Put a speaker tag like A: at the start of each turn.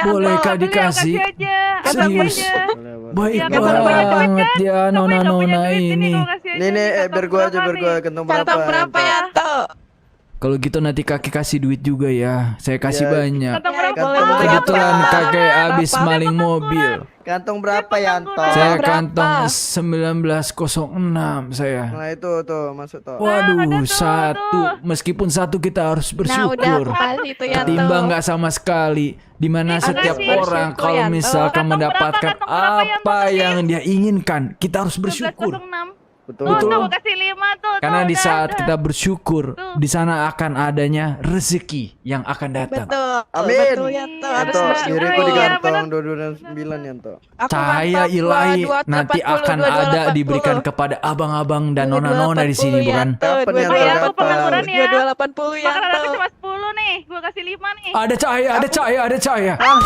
A: Bolehkah dikasih?
B: Kasih aja.
A: Serius?
B: Kasih aja.
A: Baik
B: Ya, kantong banyak duit
A: banget
B: kan?
A: ya
B: Kamu yang nggak punya
A: nona-nona
B: duit
A: ini.
B: kau kasih aja
C: Nih,
B: kantong
C: biar
B: berapa
C: gua
B: nih?
C: kantong
D: Kantong berapa
C: Yanto?
D: ya, Toh?
A: Kalau gitu nanti kakek kasih duit juga ya. Saya kasih
C: Iya.
A: banyak.
B: Kantong berapa?
C: Kantong berapa?
A: Kebetulan kakek habis
D: Berapa?
A: maling mobil.
C: Kantong berapa Yanto?
A: Saya
D: Berapa?
A: kantong 1906 saya.
C: Nah itu tuh masuk tuh.
A: Waduh,
B: ada tuh,
A: satu.
B: tuh.
A: Meskipun satu kita harus
D: Nah, udah
A: bersyukur.
D: aku kasih itu ya,
A: Ketimbang
D: Toh.
A: nggak sama sekali. Dimana setiap
B: makasih.
A: orang
D: Bersyukur,
A: kalau
D: Yanto.
A: misalkan
B: Kantong
A: mendapatkan
B: berapa, kantong berapa,
A: apa
B: Yanto,
A: yang dia inginkan, kita harus bersyukur.
B: 1106.
C: Betul.
B: Tuh,
A: Betul.
B: tuh, kasih 5 tuh.
A: Karena
B: tuh,
A: di
B: udah,
A: saat
B: udah.
A: kita bersyukur,
B: Tuh.
A: di sana akan adanya rezeki yang akan datang.
D: Betul.
C: Amin.
D: Betul ya, Toh. Harus
C: Yanto,
D: bersyukur.
C: diriku di
B: Iya,
C: kantong
B: bener.
C: 229 Yanto.
D: Aku
A: Cahaya
D: mantap,
A: ilahi
D: 2280,
A: nanti akan ada diberikan kepada abang-abang dan nona-nona di sini, bukan?
C: Kapan, Yanto?
B: Oh iya, aku
C: Kapan?
B: pengangguran ya.
D: 2280 ya,
B: Makanan aku
D: Toh.
B: cuma 10 nih. Gua kasih 5 nih.
A: Ada cahaya, ada cahaya, ada cahaya.
C: Ah,